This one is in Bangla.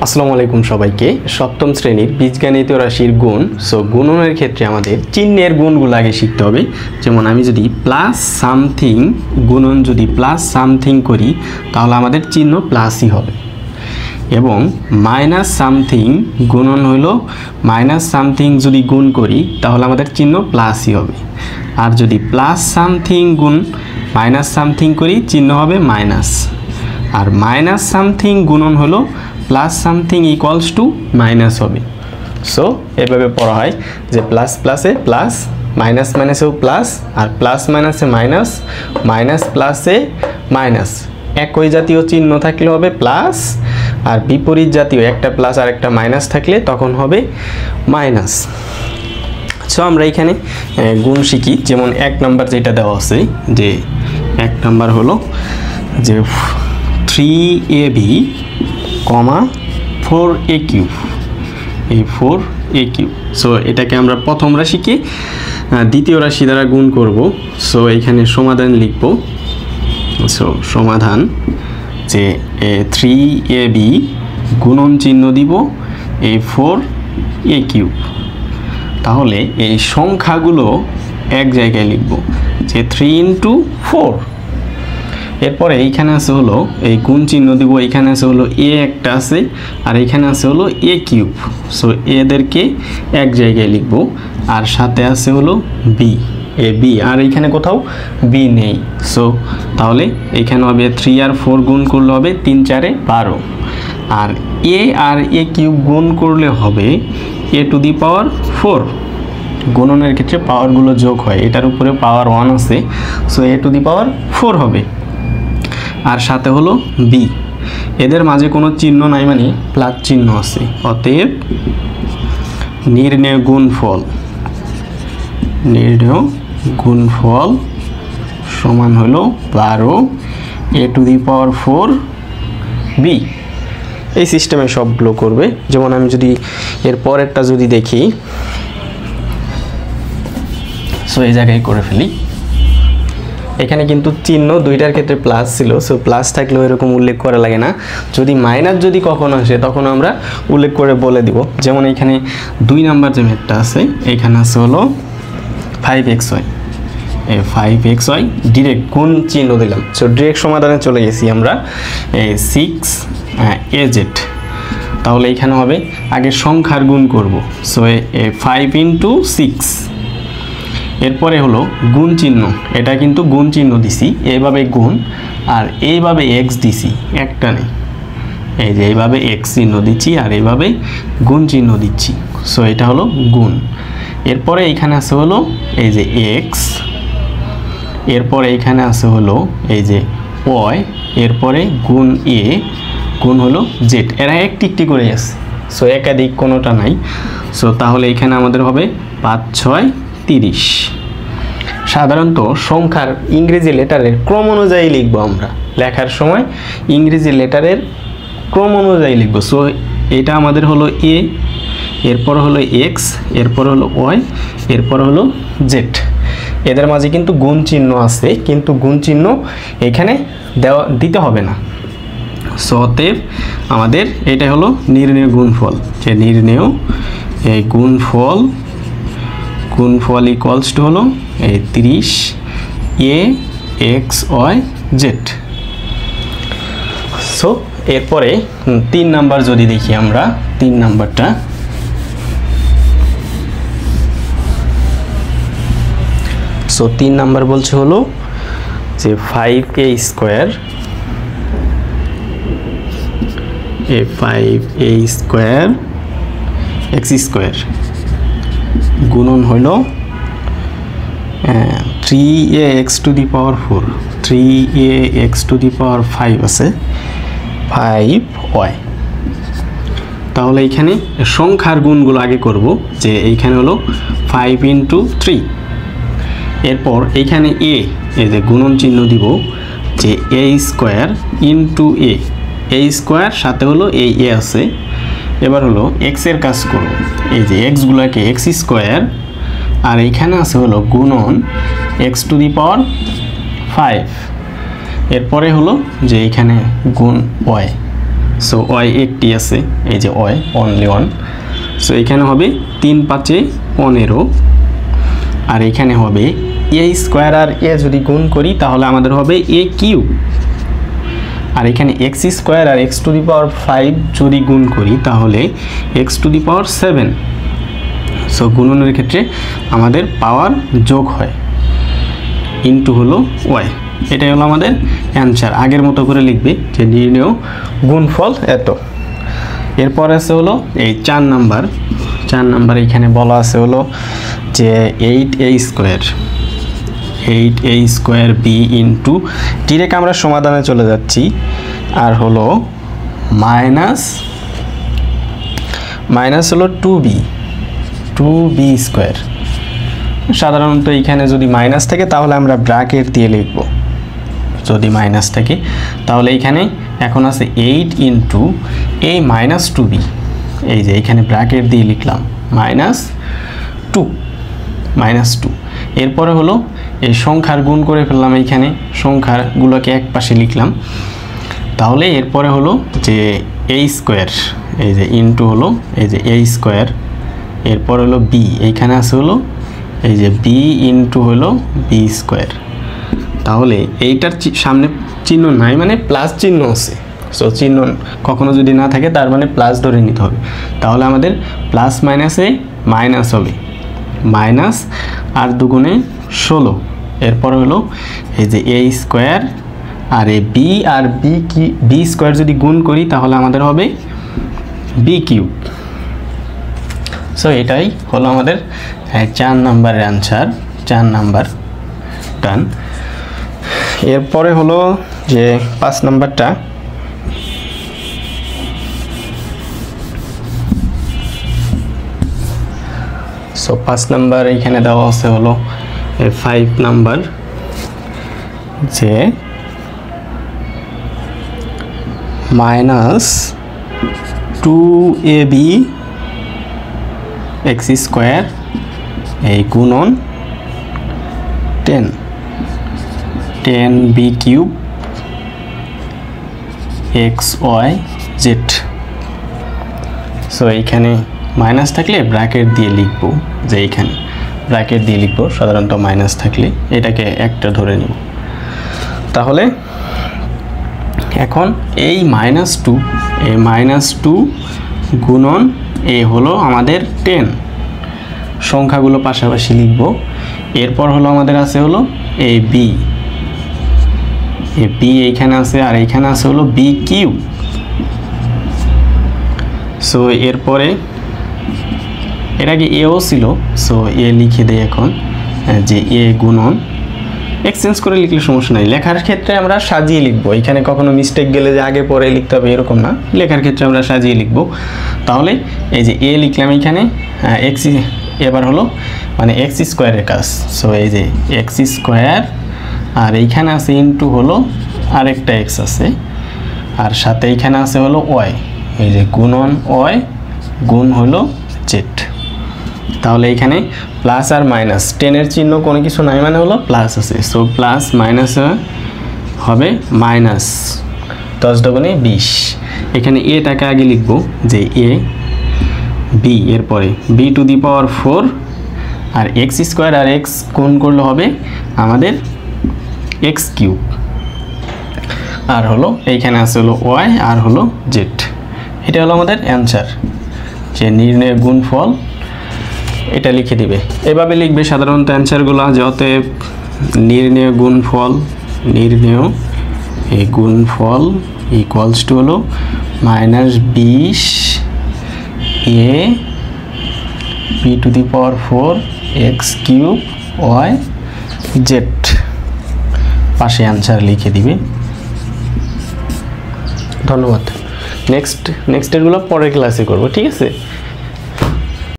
আসসালামু আলাইকুম সবাইকে। সপ্তম শ্রেণীর বীজগণিত রাশির গুণ। সো গুণনের ক্ষেত্রে আমাদের চিহ্নের গুণগুলো আগে শিখতে হবে। যেমন আমি যদি প্লাস সামথিং গুণন যদি প্লাস সামথিং করি তাহলে আমাদের চিহ্ন প্লাসই হবে, এবং মাইনাস সামথিং গুণন হলো মাইনাস সামথিং যদি গুণ করি তাহলে আমাদের চিহ্ন প্লাসই হবে। আর যদি প্লাস সামথিং গুণ মাইনাস সামথিং করি চিহ্ন হবে মাইনাস। আর মাইনাস সামথিং গুণন হলো plus something equals to minus হবে। সো এভাবে পড়া হয় যে প্লাস প্লাসে প্লাস, মাইনাস মাইনাসেও প্লাস, আর প্লাস মাইনাসে মাইনাস, মাইনাস প্লাসে মাইনাস। একই জাতীয় চিহ্ন থাকলে হবে প্লাস, আর বিপরীত জাতীয় একটা প্লাস আর একটা মাইনাস থাকলে তখন হবে মাইনাস। সো আমরা এখানে গুণ শিখি। যেমন এক নাম্বার যেটা দেওয়া আছে, যে এক নাম্বার হলো যে 3ab, 4a কিউব, এই 4a কিউব। সো এটাকে আমরা প্রথম রাশিকে দ্বিতীয় রাশি দ্বারা গুণ করব। সো এখানে সমাধান লিখব। সো সমাধান যে 3ab গুণন চিহ্ন দিব এই 4a কিউব। তাহলে এই সংখ্যাগুলো এক জায়গায় লিখব, যে 3 × 4। এরপরে এইখানে আছে হলো এই গুণ চিহ্ন দিব, এইখানে আছে হলো এ একটা আছে, আর এইখানে আছে হলো এ কিউব। সো এদেরকে এক জায়গায় লিখব। আর সাথে আছে হলো বি, এ বি, আর এইখানে কোথাও বি নেই। সো তাহলে এইখানে হবে 3 আর 4 গুণ করলে হবে 3 × 4 = 12। আর এ কিউব গুণ করলে হবে a⁴। গুণনের ক্ষেত্রে পাওয়ারগুলো যোগ হয়, এটার উপরে পাওয়ার 1 আছে। সো a⁴ হবে। আর সাথে হলো বি, এদের মাঝে কোনো চিহ্ন নাই, মানে প্লাস চিহ্ন আছে। অতএব নির্ণেয় গুণফল সমান হলো 12 a⁴ বি। এই সিস্টেমে সবগুলো করবে। যেমন আমি যদি এর পরেরটা যদি দেখি, সো এই জায়গায় করে ফেলি। এখানে কিন্তু চিহ্ন দুইটার ক্ষেত্রে প্লাস ছিল। সো প্লাস থাকলেও এরকম উল্লেখ করা লাগে না। যদি মাইনাস যদি কখনো আসে তখন আমরা উল্লেখ করে বলে দিব। যেমন এখানে 2 নাম্বার যে ম্যাথটা আছে, এখানে আছে হলো 5xy, এই 5xy ডিরেক্ট গুণ চিহ্ন দিলাম। সো ডিরেক্ট সমাধানে চলে গেছি আমরা। 6az, তাহলে এখানে হবে আগে সংখ্যার গুণ করব। সো 5 × 6। এরপরে হলো গুণ চিহ্ন, এটা কিন্তু গুণ চিহ্ন দিছি, এইভাবে গুণ, আর এইভাবে এক্স দিছি, একটা নেই, এই যে এইভাবে এক্স চিহ্ন দিচ্ছি আর এইভাবে গুণ চিহ্ন দিচ্ছি। সো এটা হলো গুণ। এরপরে এইখানে আছে হলো এই যে এক্স, এরপরে এইখানে আছে হলো এই যে ওয়াই, এরপরে গুণ এ, গুণ হলো জেড। এরা একটি একটি করে আছে। সো একাধিক কোনোটা নাই। সো তাহলে এখানে আমাদের হবে 5 × 6 = 30। সাধারণত সংখ্যার ইংরেজি লেটারের ক্রম অনুযায়ী লিখবো আমরা। লেখার সময় ইংরেজি লেটারের ক্রম অনুযায়ী লিখবো। সো এটা আমাদের হলো এ, এরপর হলো এক্স, এরপর হলো ওয়াই, এরপর হলো জেড। এদের মাঝে কিন্তু গুণ চিহ্ন আছে, কিন্তু গুণ চিহ্ন এখানে দিতে হবে না। সো অতএব আমাদের এটা হলো নির্ণেয় গুণফল, যে নির্ণেয় এই গুণফল ইকুয়ালস টু হলো এই 30 axyz। সো এরপরে 3 নাম্বার যদি দেখি আমরা, 3 নাম্বারটা, সো 3 নাম্বার বলছে হলো যে 5a² x² গুণন হইল 3ax⁴, 3ax⁵ আছে 5y। তাহলে এইখানে সংখ্যার গুণগুলো আগে করব, যে এইখানে হলো 5 × 3। এরপর এইখানে এ, এই যে গুণন চিহ্ন দিব, যে a² × a² সাথে হলো এই এ আছে। এবার হলো এক্স এর কাজ করব, এই যে এক্সগুলোকে x², আর এইখানে আছে হলো গুণন x⁵। এরপরে হলো যে এখানে গুণ y। সো ওয়াই একটি আছে, এই যে ওয়াই অনলি ওয়ান। সো এখানে হবে 3 5 15, আর এখানে হবে এ স্কোয়ার আর এ যদি গুণ করি তাহলে আমাদের হবে এ কিউব, আর এখানে এক্স স্কোয়ার আর এক্স টু দি পাওয়ার 5 যদি গুণ করি তাহলে x to the power 7। So গুণনের ক্ষেত্রে আমাদের পাওয়ার যোগ হয়, ইনটু হলো ওয়াই। এটাই হলো আমাদের অ্যান্সার। আগের মতো করে লিখবে যে নির্ণেয় গুণফল এত। এরপর আছে হলো এই 4 নাম্বার এখানে বলা আছে হলো যে 8a square, 8a square b into, direct আমরা সমাধানে চলে যাচ্ছি, আর হলো মাইনাস হলো 2b স্কোয়ার। সাধারণত এখানে যদি মাইনাস থাকে তাহলে আমরা ব্র্যাকেট দিয়ে লিখব, যদি মাইনাস থাকে তাহলে এখানে এখন আছে 8 ইন্টু এই মাইনাস 2b, এই যে এখানে ব্র্যাকেট দিয়ে লিখলাম মাইনাস 2। এরপরে হলো এই সংখ্যার গুণ করে ফেললাম, এইখানে সংখ্যাগুলোকে এক পাশে লিখলাম। তাহলে এরপরে হলো যে a স্কোয়ার, এই যে ইন্টু হলো এই যে a স্কোয়ার, এরপর হলো b, এইখানে আছে হলো এই যে b ইন্টু হলো b স্কোয়ার। তাহলে এইটার সামনে চিহ্ন নাই, মানে প্লাস চিহ্ন আছে। সো চিহ্ন কখনো যদি না থাকে তার মানে প্লাস ধরে নিতে হবে। তাহলে আমাদের প্লাস মাইনাসে মাইনাস হবে, মাইনাস আর দুগুণে 16। এরপর হলো এই যে a স্কোয়ার আর এই b আর b স্কোয়ার যদি গুণ করি তাহলে আমাদের হবে b কিউব। সো এটাই হলো আমাদের 4 নাম্বারের অ্যান্সার, 4 নাম্বার ডান। এরপরে হলো যে 5 নাম্বারটা, সো 5 নাম্বার এখানে দেওয়া আছে হলো 5 নাম্বার, যে মাইনাস 2ab এক্স স্কোয়ার এই গুণন 10b cube x y z. So এইখানে মাইনাস থাকলে ব্র্যাকেট দিয়ে লিখবো, যে এইখানে ব্র্যাকেট দিয়ে লিখবো, সাধারণত মাইনাস থাকলে এটাকে একটা ধরে নিব। তাহলে এখন এই -2 গুণন এ হলো আমাদের 10, সংখ্যাগুলো পাশাপাশি লিখব। এরপর হলো আমাদের আছে হলো এই বি এইখানে আছে, আর এইখানে আছে হলো বি কিউব। সো এরপরে এর আগে এও ছিল, সো এ লিখে দেই এখন, যে এ গুণন, এক্সচেঞ্জ করে লিখলে সমস্যা নাই। লেখার ক্ষেত্রে আমরা সাজিয়ে লিখবো, এখানে কখনো মিস্টেক গেলে যে আগে পরে লিখতে হবে এরকম না, লেখার ক্ষেত্রে আমরা সাজিয়ে লিখবো। তাহলে এই যে এ লিখলাম এখানে, এক্স, এবার হলো মানে এক্স স্কোয়ারের কাজ। সো এই যে এক্স স্কোয়ার, আর এইখানে আছে ইন্টু হলো আরেকটা এক্স আছে, আর সাথে এইখানে আছে হলো ওয়াই, এই যে গুণন ওয়াই গুণ হলো জেড। তাহলে এখানে প্লাস আর মাইনাস, 10-এর চিহ্ন কোনো কিছু নাই মানে হলো প্লাস আছে। সো প্লাস মাইনাস হবে মাইনাস 10 × 20। এখানে এটাকে আগে লিখব যে এ বি, এরপরে বি টু দি পাওয়ার 4, আর এক্স স্কোয়ার আর এক্স গুণ করলে হবে আমাদের এক্স কিউব, আর হলো এইখানে আছে হলো ওয়াই আর হলো জেড। এটা হলো আমাদের অ্যান্সার, যে নির্ণয় গুণফল এটা লিখে দিবে। এভাবে লিখবে সাধারণত অ্যান্সারগুলো, যে অতএব নির্ণয় গুণফল ইকুয়ালস টু হলো -20 a b to the power 4 x cube y z, পাশে অ্যান্সার লিখে দিবে। ধন্যবাদ। নেক্সটেরগুলো পরের ক্লাসে করবো, ঠিক আছে।